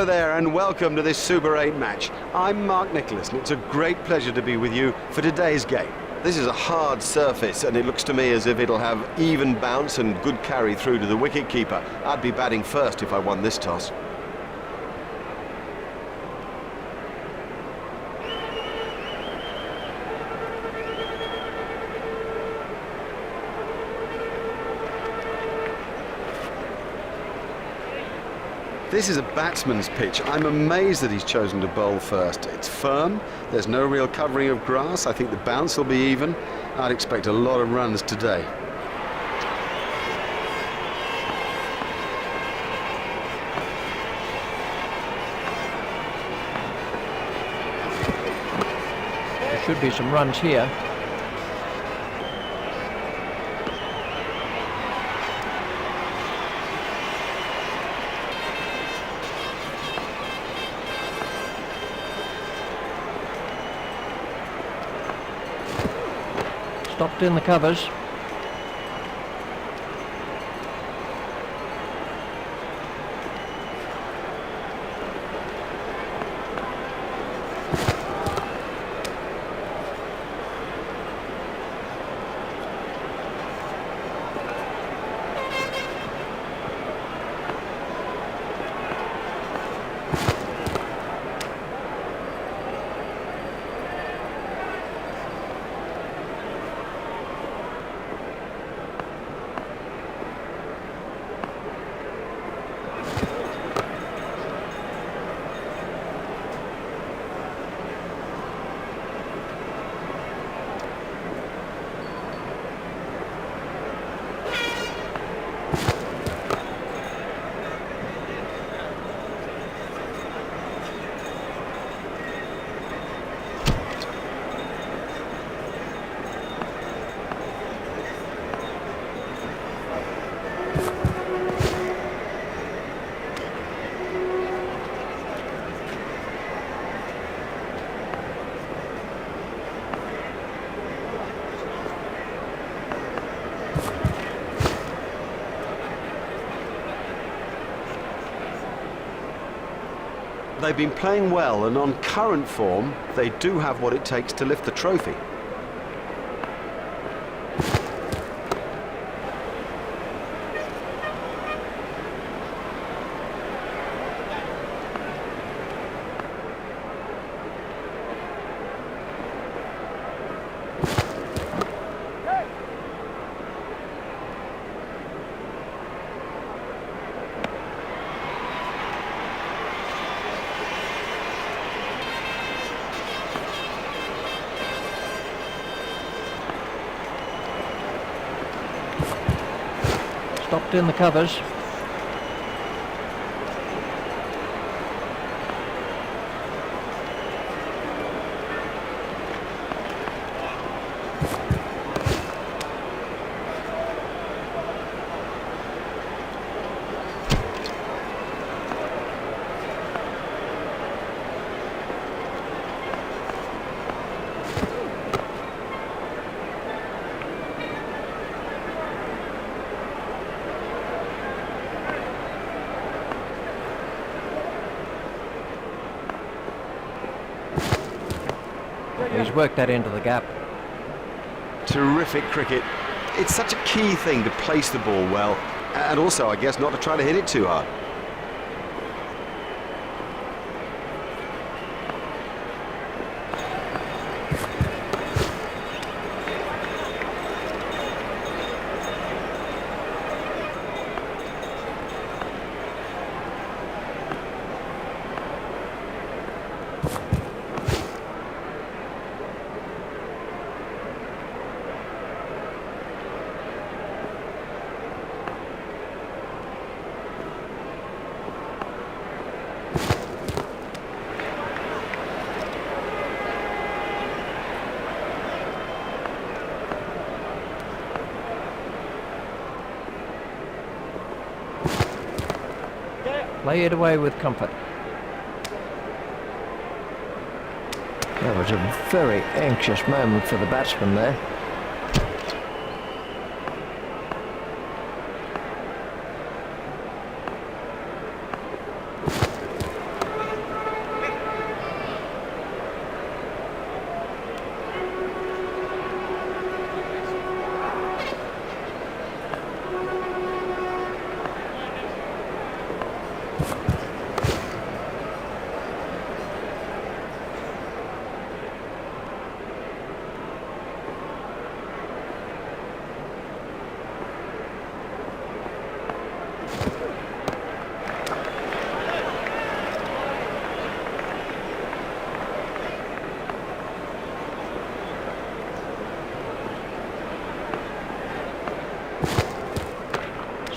Hello there and welcome to this Super 8 match. I'm Mark Nicholas and it's a great pleasure to be with you for today's game. This is a hard surface and it looks to me as if it'll have even bounce and good carry through to the wicket-keeper. I'd be batting first if I won this toss. This is a batsman's pitch. I'm amazed that he's chosen to bowl first. It's firm, there's no real covering of grass. I think the bounce will be even. I'd expect a lot of runs today. There should be some runs here. Stopped in the covers. They've been playing well and on current form, they do have what it takes to lift the trophy. Stopped in the covers. He's worked that into the gap. Terrific cricket. It's such a key thing to place the ball well, and also, I guess, not to try to hit it too hard. Play it away with comfort. That was a very anxious moment for the batsman there.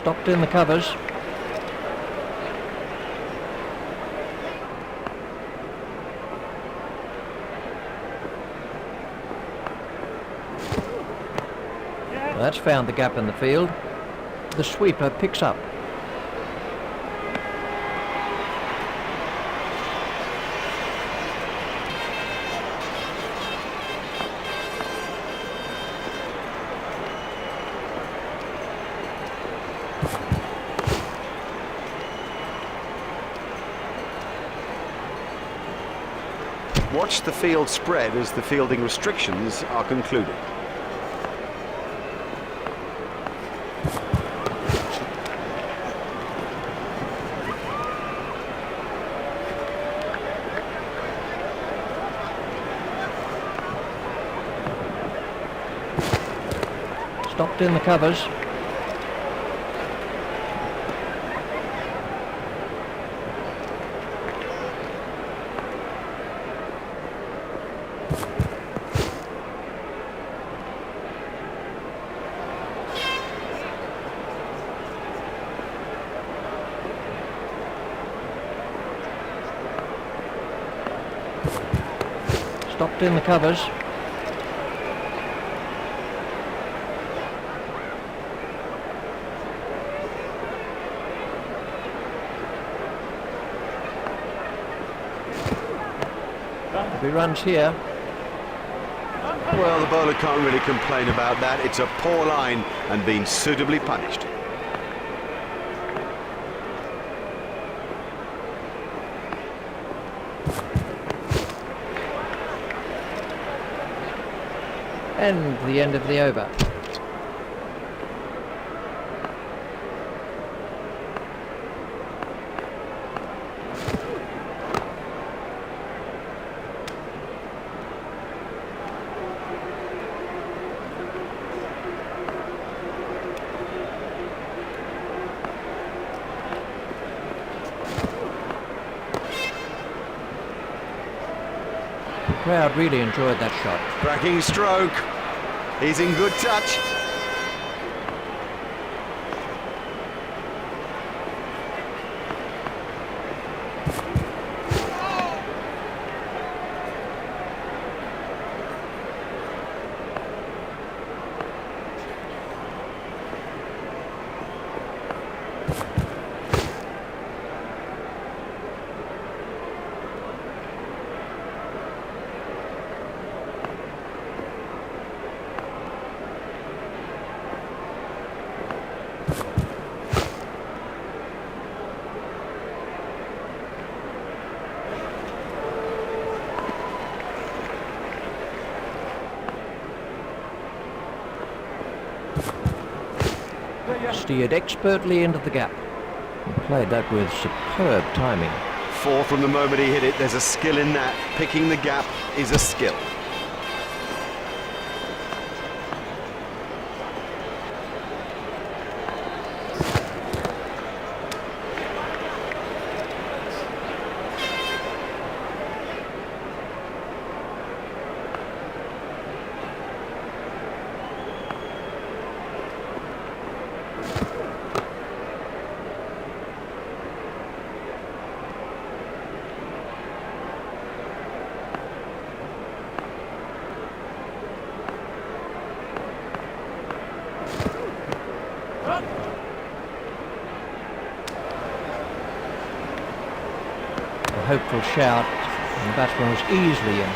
Stopped in the covers. That's found the gap in the field. The sweeper picks up. Watch the field spread as the fielding restrictions are concluded. Stopped in the covers. Stopped in the covers. He runs here. Well, the bowler can't really complain about that. It's a poor line and been suitably punished. And the end of the over. The crowd really enjoyed that shot. Cracking stroke. He's in good touch. Steered expertly into the gap. He played that with superb timing. 4 from the moment he hit it. There's a skill in that. Picking the gap is a skill. A hopeful shout, and the batsman was easily in.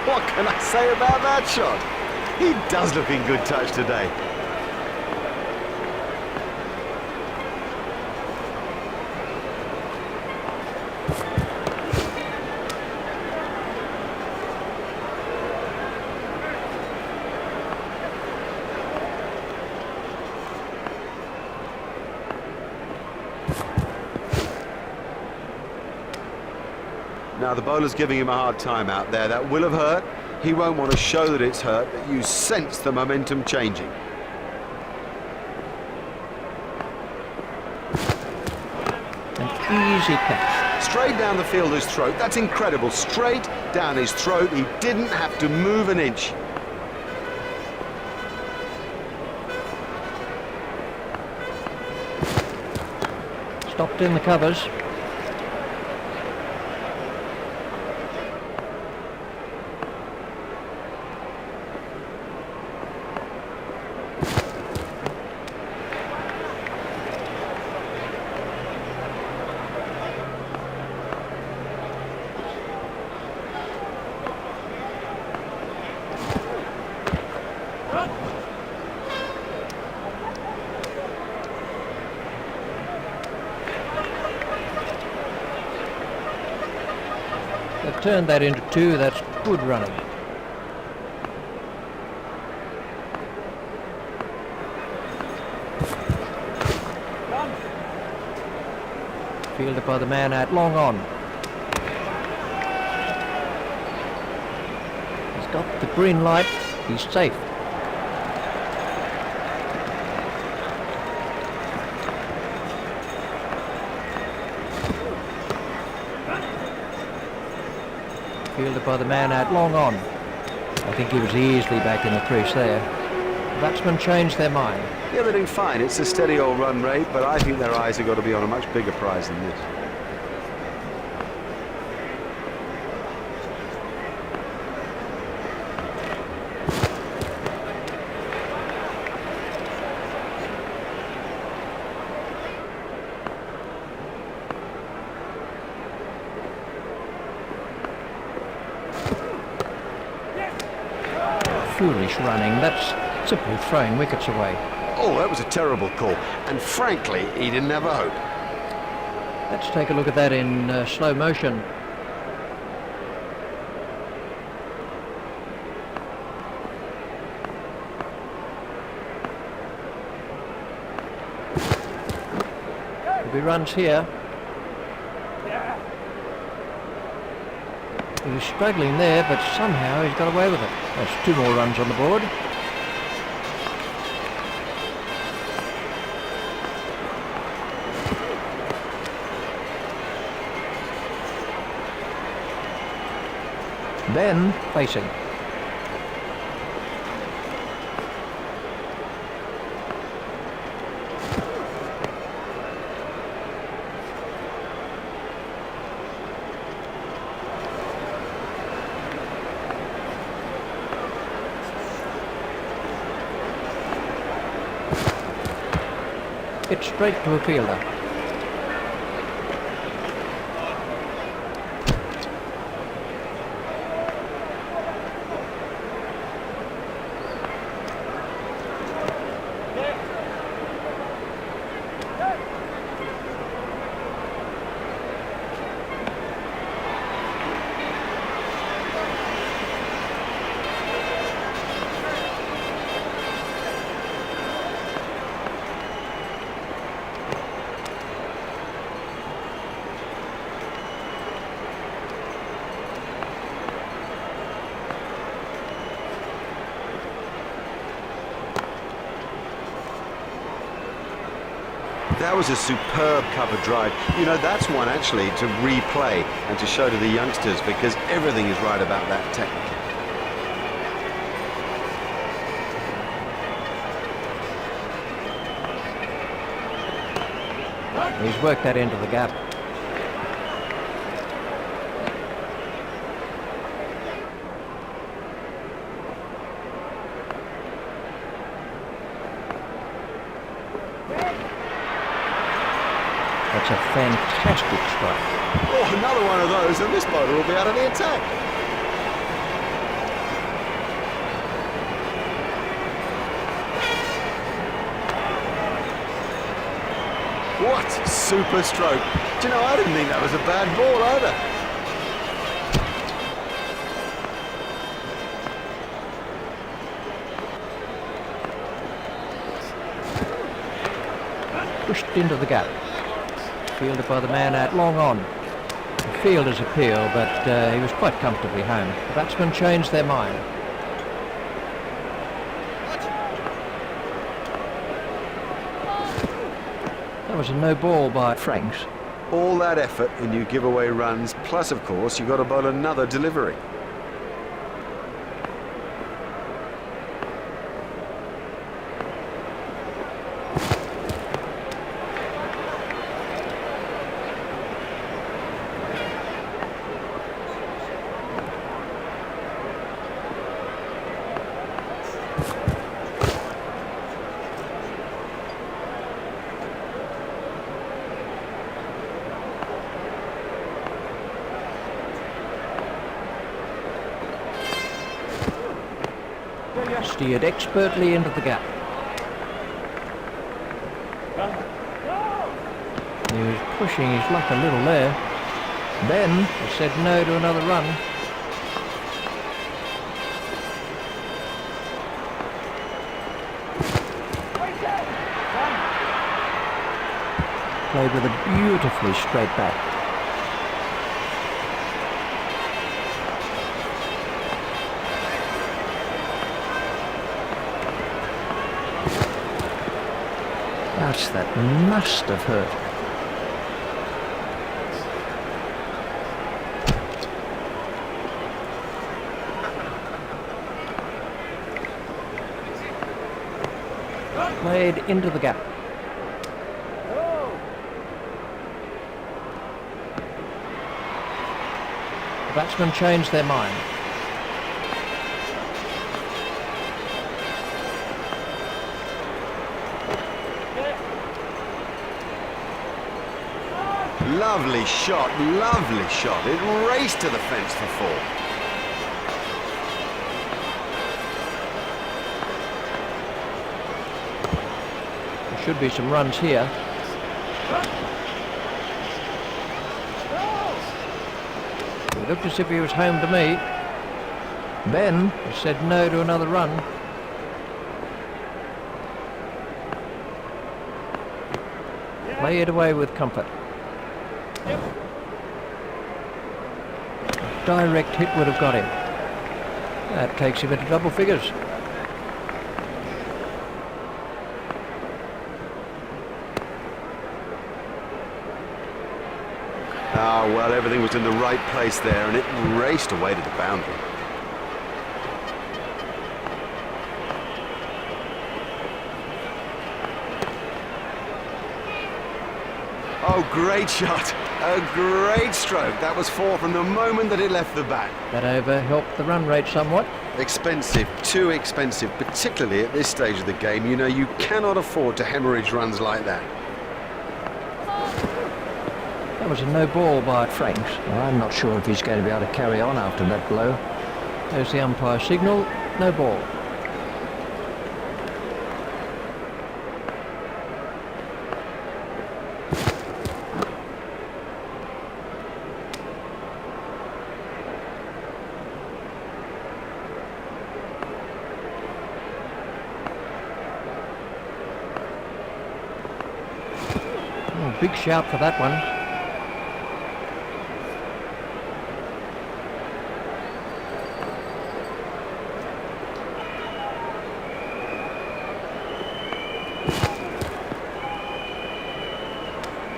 What can I say about that shot? He does look in good touch today. Now the bowler's giving him a hard time out there. That will have hurt. He won't want to show that it's hurt, but you sense the momentum changing. And easy catch. Straight down the fielder's throat. That's incredible. Straight down his throat. He didn't have to move an inch. Stopped in the covers. They've turned that into 2. That's good running. Fielded by the man out long on. He's got the green light. He's safe. Fielded by the man out long on. I think he was easily back in the crease there. The batsmen changed their mind. Yeah, they're doing fine. It's a steady old run rate, but I think their eyes have got to be on a much bigger prize than this. Foolish running. That's simply throwing wickets away. Oh, that was a terrible call. And frankly, he didn't have a hope. Let's take a look at that in slow motion. There'll be runs here. He was struggling there, but somehow he's got away with it. That's 2 more runs on the board. Then facing. It's straight to a fielder. That was a superb cover drive. You know, that's one actually to replay and to show to the youngsters, because everything is right about that technique. He's worked that into the gap. That's a fantastic strike. Oh, another one of those, and this bowler will be out of the attack. What super stroke. Do you know, I didn't think that was a bad ball either. Pushed into the gap. Fielded by the man out long on. The fielder's appeal, but he was quite comfortably home. The batsmen changed their mind. That was a no ball by Franks. All that effort and you give away runs, plus of course you've got to bowl another delivery. Steered expertly into the gap. He was pushing his luck a little there. Ben has said no to another run. Played with a beautifully straight bat. Gosh, that must have hurt. Played into the gap. The batsmen changed their mind. Lovely shot, lovely shot. It raced to the fence for four. There should be some runs here. It looked as if he was home to me. Ben has said no to another run. Play it away with comfort. A direct hit would have got him. That takes him into double figures. Ah, well, everything was in the right place there, and it raced away to the boundary. Oh, great shot. A great stroke. That was four from the moment that it left the bat. That over helped the run rate somewhat. Expensive, too expensive, particularly at this stage of the game. You know, you cannot afford to hemorrhage runs like that. That was a no ball by Franks. Well, I'm not sure if he's going to be able to carry on after that blow. There's the umpire signal. No ball. Oh, big shout for that one.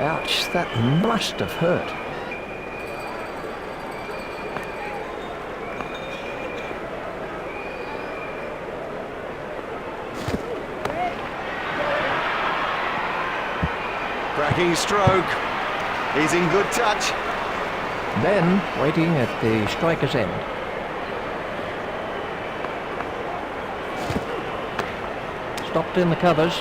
Ouch, that must have hurt. Cracking stroke. He's in good touch. Ben waiting at the striker's end. Stopped in the covers.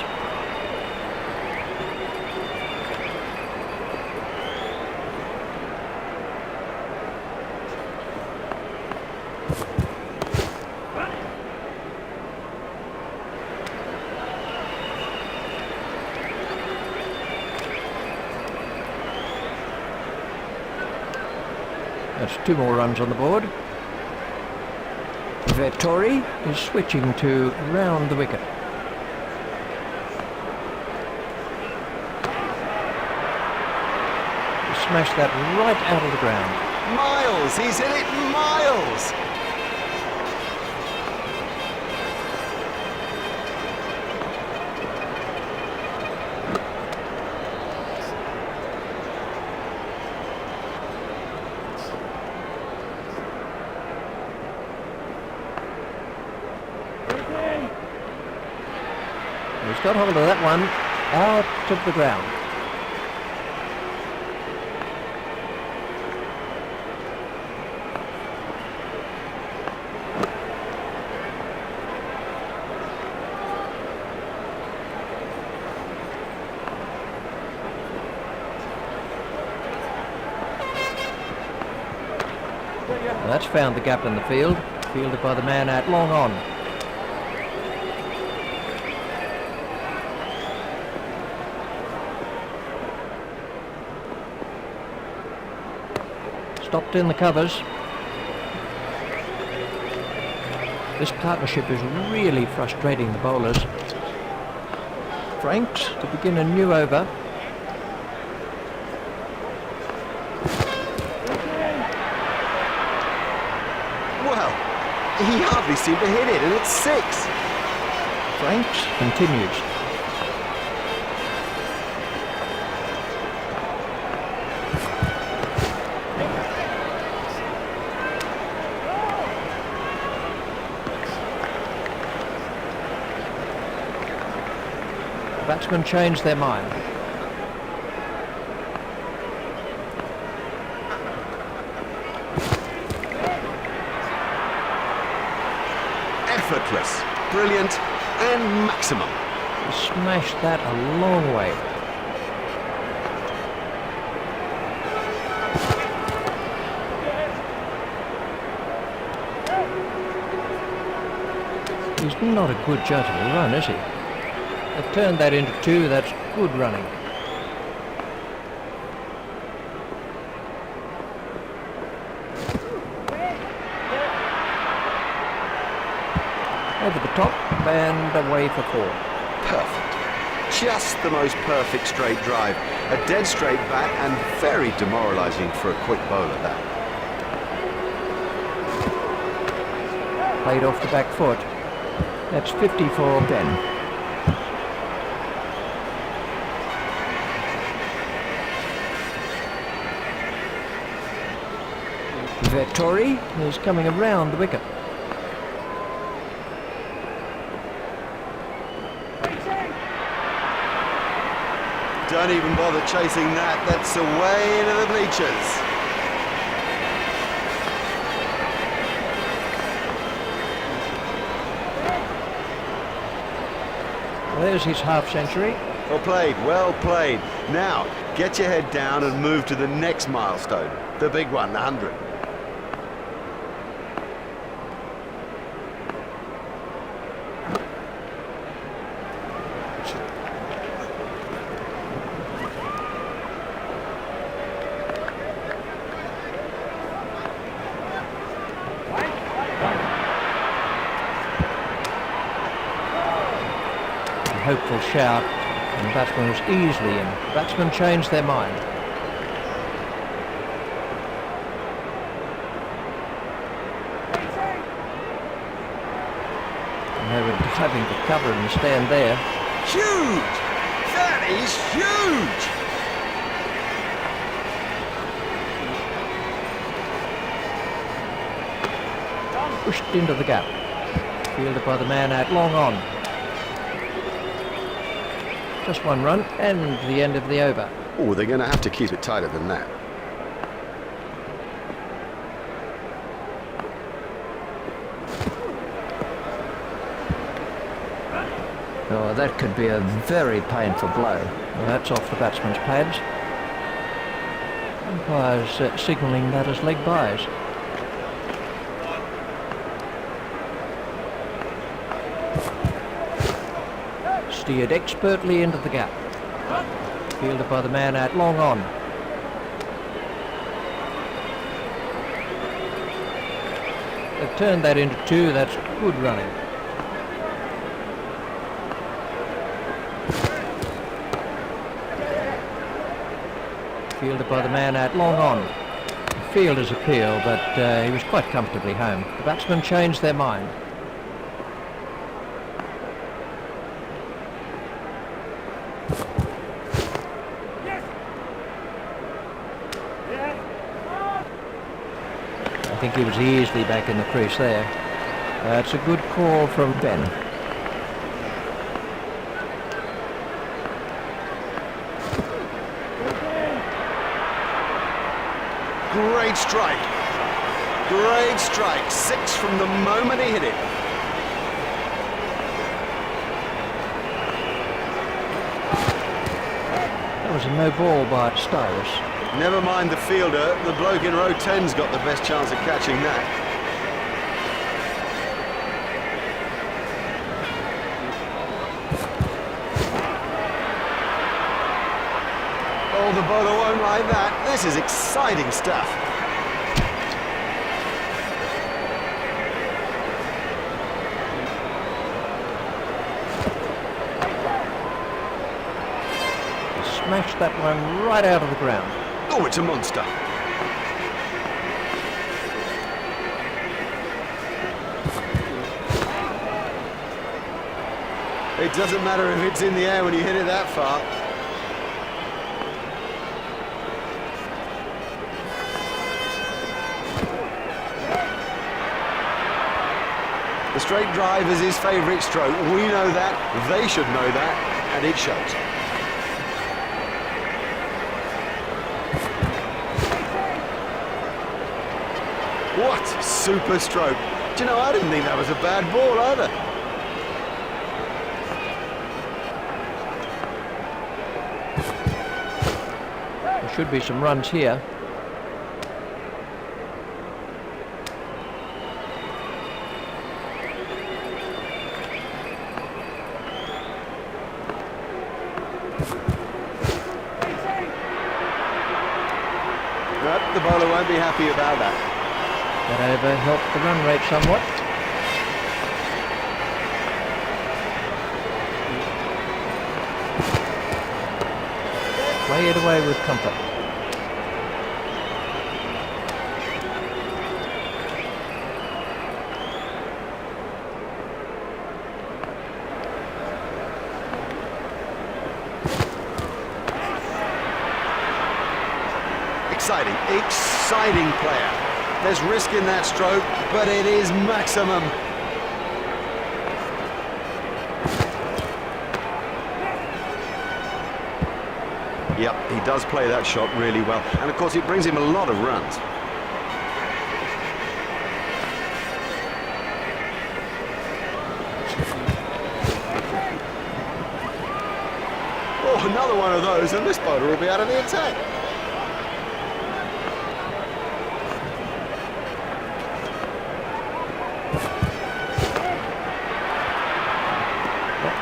That's two more runs on the board. Vettori is switching to round the wicket. He smashed that right out of the ground. Miles, he's hit it miles. He's got hold of that one, out of the ground. Well, that's found the gap in the field, fielded by the man out long on. Stopped in the covers. This partnership is really frustrating the bowlers. Franks to begin a new over. Well, he hardly seemed to hit it, and it's 6. Franks continues. Batsmen changed their mind. Effortless, brilliant, and maximum. He smashed that a long way. He's not a good judge of a run, is he? They've turned that into 2, that's good running. Over the top and away for 4. Perfect. Just the most perfect straight drive. A dead straight bat and very demoralising for a quick bowler, that. Played off the back foot. That's 50 for Ben. Vettori is coming around the wicket. Don't even bother chasing that. That's away into the bleachers. There's his half century. Well played, well played. Now, get your head down and move to the next milestone. The big one, the 100. Hopeful shout, and the batsman was easily in. The batsmen changed their mind. And they were having to cover and stand there. Huge! That is huge! Pushed into the gap. Fielded by the man out long on. Just 1 run and the end of the over. Oh, they're going to have to keep it tighter than that. Oh, that could be a very painful blow. Well, that's off the batsman's pads. Umpire's signalling that as leg byes. Steered expertly into the gap. Fielded by the man out long on. They've turned that into 2, that's good running. Fielded by the man out long on. The fielder's appeal, but he was quite comfortably home. The batsmen changed their mind. I think he was easily back in the crease there. It's a good call from Ben. great strike. Great strike. 6 from the moment he hit it. That was a no ball by Styrus. Never mind the fielder, the bloke in row 10's got the best chance of catching that. Oh, the bowler won't like that. This is exciting stuff. He smashed that one right out of the ground. Oh, it's a monster. It doesn't matter if it's in the air when you hit it that far. The straight drive is his favourite stroke. We know that, they should know that, and it shows. What a super stroke. Do you know, I didn't think that was a bad ball either. There should be some runs here. Nope, the bowler won't be happy about that. That over helped the run rate somewhat. Play it away with comfort. Exciting player. There's risk in that stroke, but it is maximum. Yep, he does play that shot really well. And of course it brings him a lot of runs. Oh, another one of those, and this bowler will be out of the attack.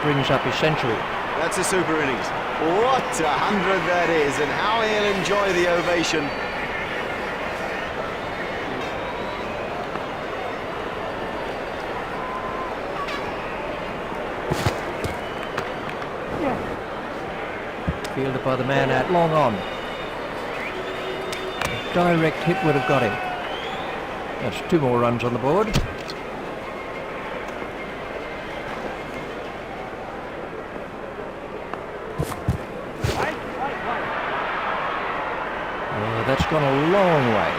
Brings up his century. That's a super innings. What a 100 that is, and how he'll enjoy the ovation. Fielded by the man out long on. A direct hit would have got him. That's 2 more runs on the board. That's gone a long way.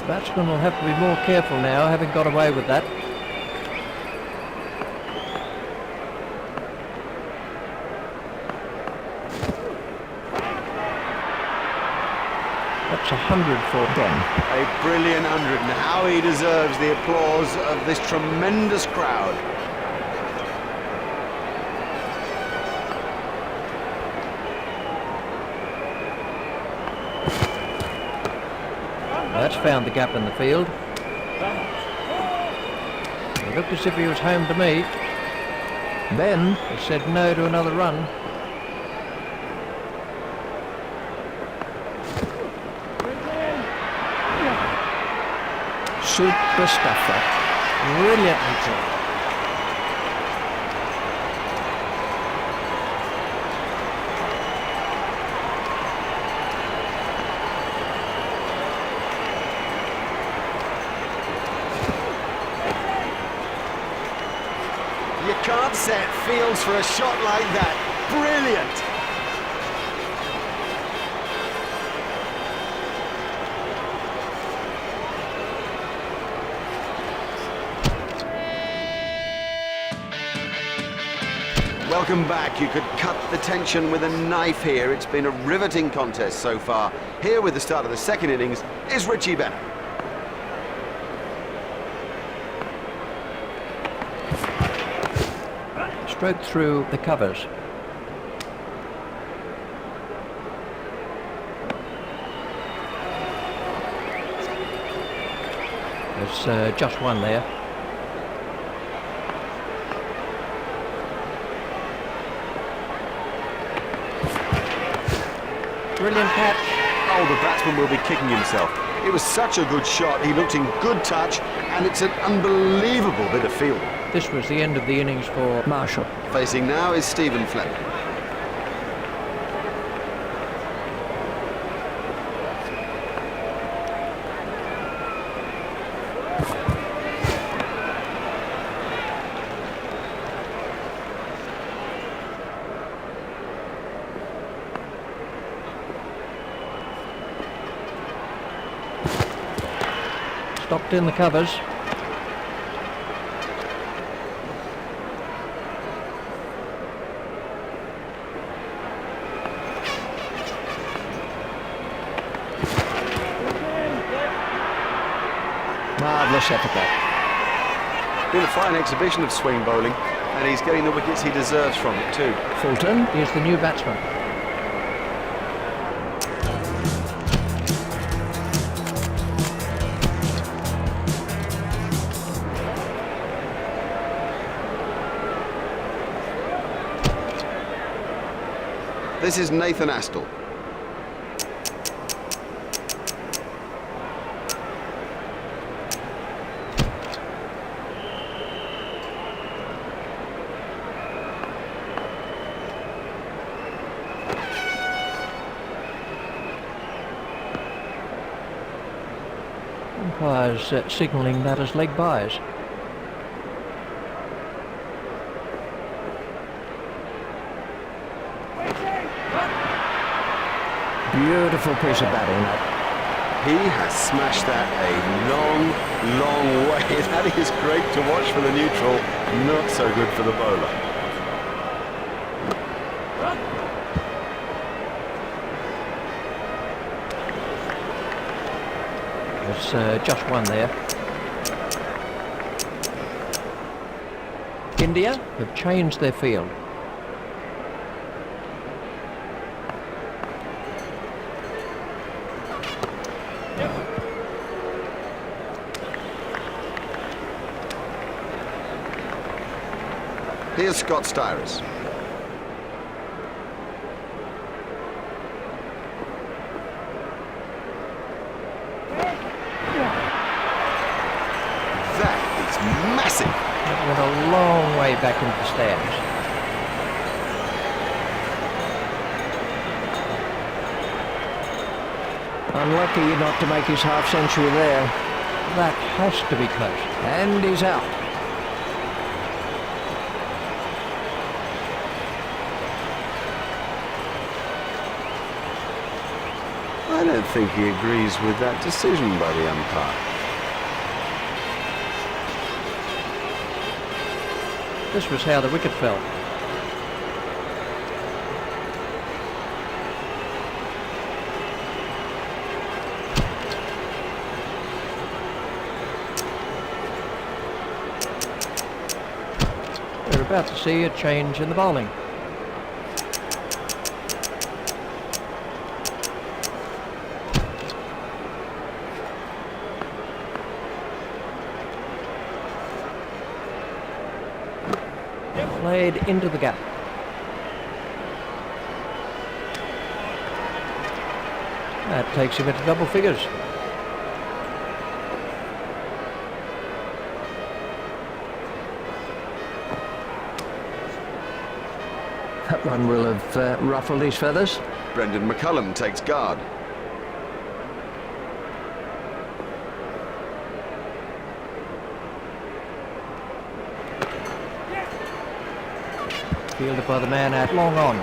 Batsman will have to be more careful now, having got away with that. That's 100 for 10. A brilliant 100, and how he deserves the applause of this tremendous crowd. That's found the gap in the field. It looked as if he was home to me. Ben has said no to another run. Super stuff, that. Brilliantly done. You can't set fields for a shot like that. Brilliant! Welcome back. You could cut the tension with a knife here. It's been a riveting contest so far. Here with the start of the second innings is Richie Bennett. Stroke through the covers. There's just one there. Brilliant catch. Oh, the batsman will be kicking himself. It was such a good shot. He looked in good touch, and it's an unbelievable bit of fielding. This was the end of the innings for Marshall. Facing now is Stephen Fleming. Stopped in the covers. Marvellous effort there. Been a fine exhibition of swing bowling, and he's getting the wickets he deserves from it too. Fulton is the new batsman. This is Nathan Astle. Umpires signalling that as leg byes. Beautiful piece of batting, that. He has smashed that a long, long way. That is great to watch for the neutral, not so good for the bowler. There's just one there. India have changed their field. Here's Scott Styrus. That is massive. It went a long way back into the stands. Unlucky not to make his half-century there. That has to be close. And he's out. I don't think he agrees with that decision by the umpire. This was how the wicket fell. We're about to see a change in the bowling. Played into the gap. That takes him into double figures. That one will have ruffled his feathers. Brendan McCullum takes guard. Fielded by the man at long on.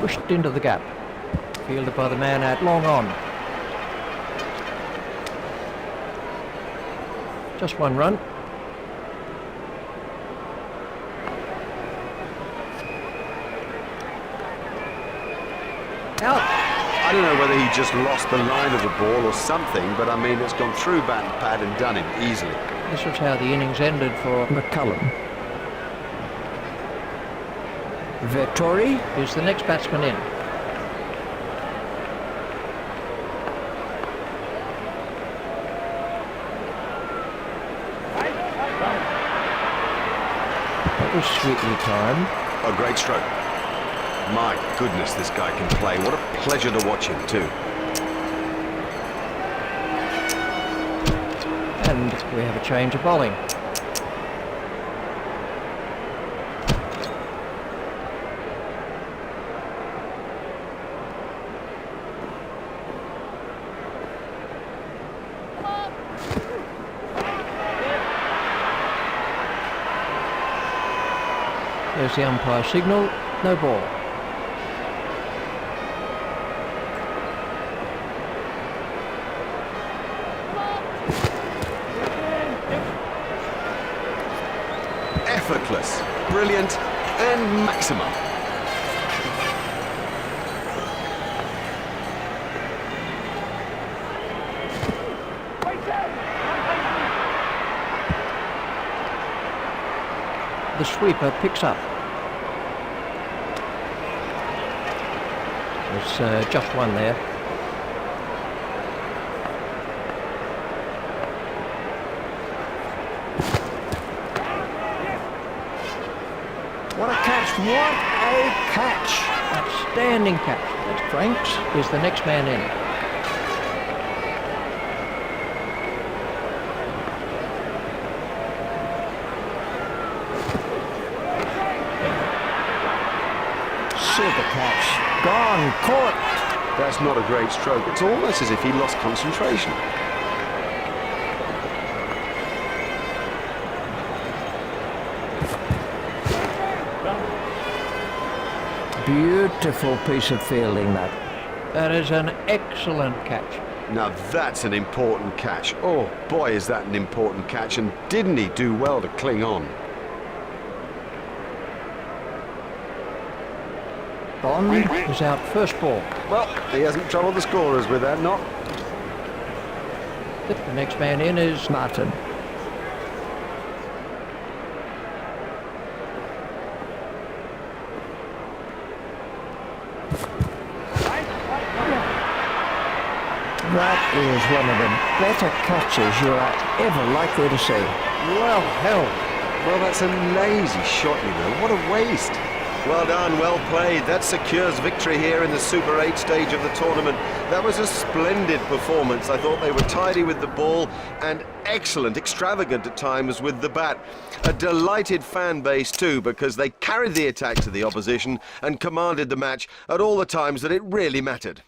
Pushed into the gap. Fielded by the man at long on. Just one run. Out. I don't know whether he just lost the line of the ball or something, but I mean, it's gone through bat and pad and done him easily. This was how the innings ended for McCullum. Vettori. Here's the next batsman in. That was sweetly timed. A great stroke. My goodness, this guy can play. What a pleasure to watch him too. And we have a change of bowling. There's the umpire signal, no ball. Effortless, brilliant, and maximum. The sweeper picks up. There's just one there. What a catch! What a catch! Outstanding catch. That's Franks. Here's the next man in. Super catch. Gone. Caught. That's not a great stroke. It's almost as if he lost concentration. Beautiful piece of fielding, that. That is an excellent catch. Now that's an important catch. Oh boy, is that an important catch, and didn't he do well to cling on? Bond is out first ball. Well, he hasn't troubled the scorers with that, not. The next man in is Martin. That is one of the better catches you are ever likely to see. Well held. Well, that's a lazy shot, you know. What a waste. Well done, well played. That secures victory here in the Super 8 stage of the tournament. That was a splendid performance. I thought they were tidy with the ball and excellent, extravagant at times with the bat. A delighted fan base too, because they carried the attack to the opposition and commanded the match at all the times that it really mattered.